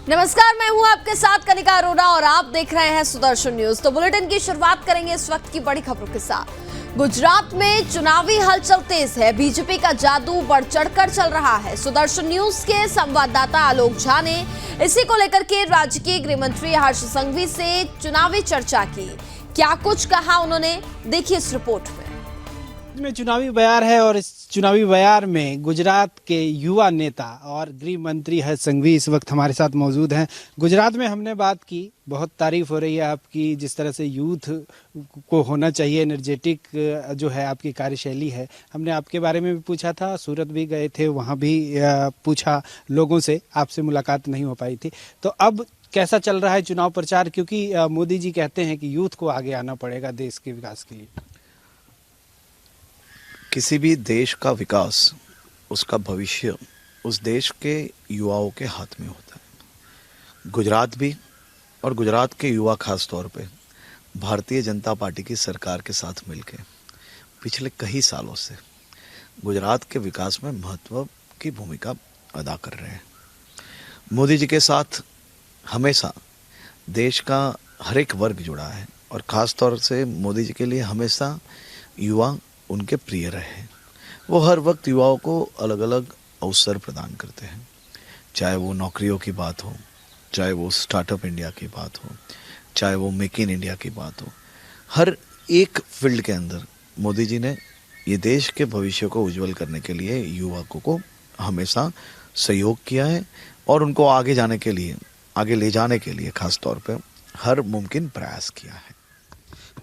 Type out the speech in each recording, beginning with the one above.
नमस्कार, मैं हूं आपके साथ कनिका अरोड़ा और आप देख रहे हैं सुदर्शन न्यूज। तो बुलेटिन की शुरुआत करेंगे इस वक्त की बड़ी खबरों के साथ। गुजरात में चुनावी हलचल तेज है, बीजेपी का जादू बढ़ चढ़कर चल रहा है। सुदर्शन न्यूज के संवाददाता आलोक झा ने इसी को लेकर के राज्य के गृह मंत्री हर्ष संघवी से चुनावी चर्चा की। क्या कुछ कहा उन्होंने, देखिए इस रिपोर्ट में चुनावी बयार है और इस चुनावी बयार में गुजरात के युवा नेता और गृह मंत्री हर्ष संघवी इस वक्त हमारे साथ मौजूद हैं। गुजरात में हमने बात की, बहुत तारीफ हो रही है आपकी, जिस तरह से यूथ को होना चाहिए, एनर्जेटिक जो है आपकी कार्यशैली है। हमने आपके बारे में भी पूछा था, सूरत भी गए थे, वहाँ भी पूछा लोगों से, आपसे मुलाकात नहीं हो पाई थी। तो अब कैसा चल रहा है चुनाव प्रचार, क्योंकि मोदी जी कहते हैं कि यूथ को आगे आना पड़ेगा देश के विकास के लिए। किसी भी देश का विकास, उसका भविष्य उस देश के युवाओं के हाथ में होता है। गुजरात भी और गुजरात के युवा खास तौर पे भारतीय जनता पार्टी की सरकार के साथ मिलकर पिछले कई सालों से गुजरात के विकास में महत्व की भूमिका अदा कर रहे हैं। मोदी जी के साथ हमेशा देश का हर एक वर्ग जुड़ा है और ख़ास तौर से मोदी जी के लिए हमेशा युवा उनके प्रिय रहे। वो हर वक्त युवाओं को अलग अलग अवसर प्रदान करते हैं, चाहे वो नौकरियों की बात हो, चाहे वो स्टार्टअप इंडिया की बात हो, चाहे वो मेक इन इंडिया की बात हो। हर एक फील्ड के अंदर मोदी जी ने ये देश के भविष्य को उज्जवल करने के लिए युवकों को हमेशा सहयोग किया है और उनको आगे जाने के लिए, आगे ले जाने के लिए खास तौर पर हर मुमकिन प्रयास किया है।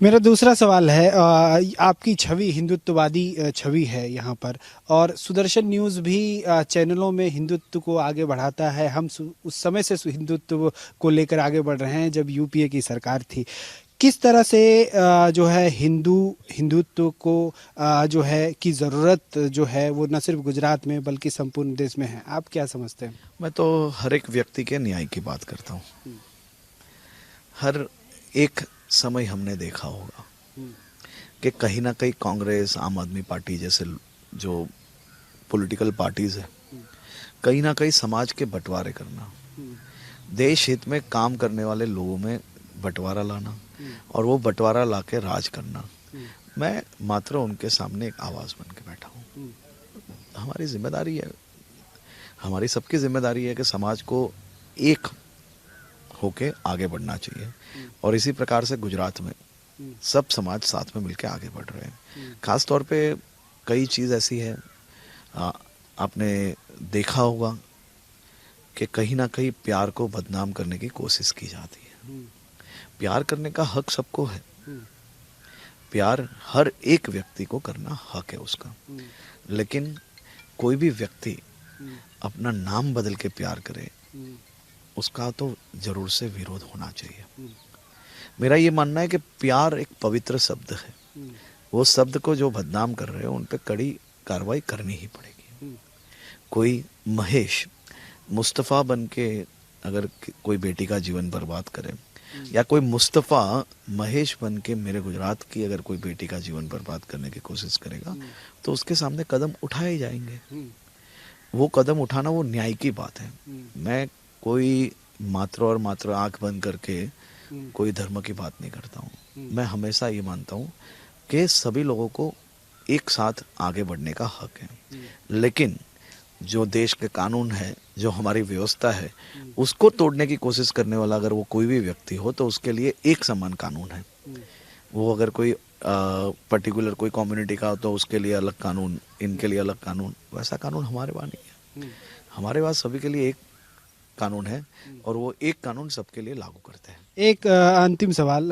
मेरा दूसरा सवाल है, आपकी छवि हिंदुत्ववादी छवि है यहाँ पर, और सुदर्शन न्यूज़ भी चैनलों में हिंदुत्व को आगे बढ़ाता है। हम उस समय से हिंदुत्व को लेकर आगे बढ़ रहे हैं जब यूपीए की सरकार थी। किस तरह से जो है हिंदुत्व को जो है की ज़रूरत जो है वो न सिर्फ गुजरात में बल्कि संपूर्ण देश में है, आप क्या समझते हैं? मैं तो हर एक व्यक्ति के न्याय की बात करता हूँ। हर एक समय हमने देखा होगा कि कहीं ना कहीं कांग्रेस, आम आदमी पार्टी जैसे जो पॉलिटिकल पार्टीज है, कहीं ना कहीं समाज के बंटवारे करना, देश हित में काम करने वाले लोगों में बंटवारा लाना और वो बंटवारा लाके राज करना। मैं मात्र उनके सामने एक आवाज़ बन के बैठा हूँ। हमारी जिम्मेदारी है, हमारी सबकी जिम्मेदारी है कि समाज को एक होके आगे बढ़ना चाहिए और इसी प्रकार से गुजरात में सब समाज साथ में मिलकर आगे बढ़ रहे हैं। खास तौर पे कई चीज़ ऐसी है, आपने देखा होगा कि कहीं ना कहीं प्यार को बदनाम करने की कोशिश की जाती है। प्यार करने का हक सबको है, प्यार हर एक व्यक्ति को करना हक है उसका, लेकिन कोई भी व्यक्ति अपना नाम बदल के प्यार करे उसका तो जरूर से विरोध होना चाहिए। मेरा ये मानना है कि प्यार एक पवित्र शब्द है, वो शब्द को जो बदनाम कर रहे हो उन पे कड़ी कार्रवाई करनी ही पड़ेगी। कोई महेश मुस्तफ़ा बन के अगर कोई बेटी का जीवन बर्बाद करे या कोई मुस्तफ़ा महेश बन के मेरे गुजरात की अगर कोई बेटी का जीवन बर्बाद करने की कोशिश करेगा तो उसके सामने कदम उठाए जाएंगे। वो कदम उठाना वो न्याय की बात है। मैं कोई मात्र और मात्र आंख बंद करके कोई धर्म की बात नहीं करता हूँ। मैं हमेशा ये मानता हूँ कि सभी लोगों को एक साथ आगे बढ़ने का हक है, लेकिन जो देश के कानून है, जो हमारी व्यवस्था है, उसको तोड़ने की कोशिश करने वाला अगर वो कोई भी व्यक्ति हो तो उसके लिए एक समान कानून है। वो अगर कोई पर्टिकुलर कोई कम्युनिटी का हो तो उसके लिए अलग कानून, इनके लिए अलग कानून, वैसा कानून हमारे पास नहीं है। हमारे पास सभी के लिए एक कानून है और वो एक कानून सबके लिए लागू करते हैं। एक अंतिम सवाल,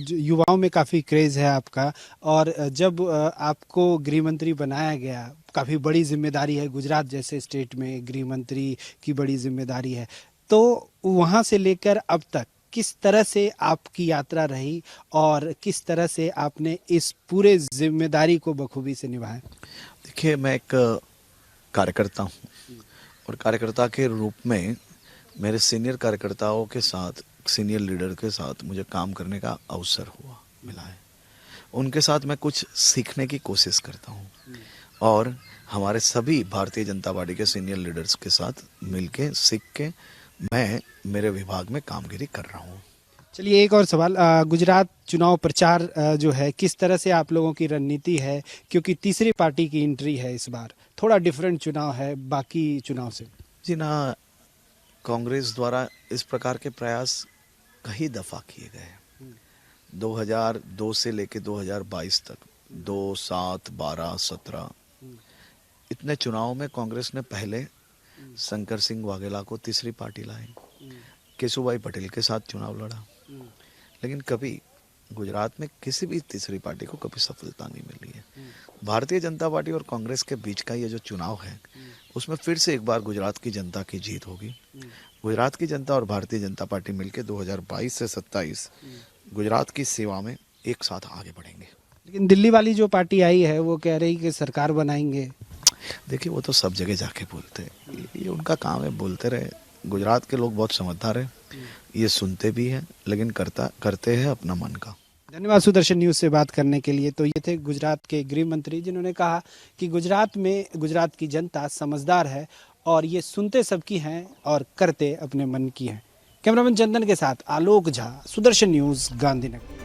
युवाओं में काफ़ी क्रेज़ है आपका, और जब आपको गृह मंत्री बनाया गया, काफ़ी बड़ी जिम्मेदारी है, गुजरात जैसे स्टेट में गृह मंत्री की बड़ी जिम्मेदारी है, तो वहाँ से लेकर अब तक किस तरह से आपकी यात्रा रही और किस तरह से आपने इस पूरे जिम्मेदारी को बखूबी से निभाया? देखिए, मैं एक कार्यकर्ता हूँ और कार्यकर्ता के रूप में मेरे सीनियर कार्यकर्ताओं के साथ, सीनियर लीडर के साथ मुझे काम करने का अवसर मिला है। उनके साथ मैं कुछ सीखने की कोशिश करता हूँ और हमारे सभी भारतीय जनता पार्टी के सीनियर लीडर्स के साथ मिलके सीख के मैं मेरे विभाग में कामगिरी कर रहा हूँ। चलिए एक और सवाल, गुजरात चुनाव प्रचार जो है किस तरह से आप लोगों की रणनीति है, क्योंकि तीसरी पार्टी की एंट्री है इस बार, थोड़ा डिफरेंट चुनाव है बाकी चुनाव से। जी ना, कांग्रेस द्वारा इस प्रकार के प्रयास कई दफा किए गए हैं। 2002 से लेकर 2022 तक 2, 7, 12, 17 इतने चुनाव में कांग्रेस ने पहले शंकर सिंह वाघेला को तीसरी पार्टी लाई, केशुभाई पटेल के साथ चुनाव लड़ा, लेकिन कभी गुजरात में किसी भी तीसरी पार्टी को कभी सफलता नहीं मिली है। भारतीय जनता पार्टी और कांग्रेस के बीच का ये जो चुनाव है उसमें फिर से एक बार गुजरात की जनता की जीत होगी। गुजरात की जनता और भारतीय जनता पार्टी मिलकर 2022 से 27 गुजरात की सेवा में एक साथ आगे बढ़ेंगे। लेकिन दिल्ली वाली जो पार्टी आई है वो कह रही कि सरकार बनाएंगे। देखिए, वो तो सब जगह जाके बोलते हैं, ये उनका काम है, बोलते रहे। गुजरात के लोग बहुत समझदार हैं, ये सुनते भी हैं लेकिन करते हैं अपना मन का। धन्यवाद सुदर्शन न्यूज से बात करने के लिए। तो ये थे गुजरात के गृह मंत्री, जिन्होंने कहा कि गुजरात की जनता समझदार है और ये सुनते सबकी हैं और करते अपने मन की हैं। कैमरामैन चंदन के साथ आलोक झा, सुदर्शन न्यूज, गांधीनगर।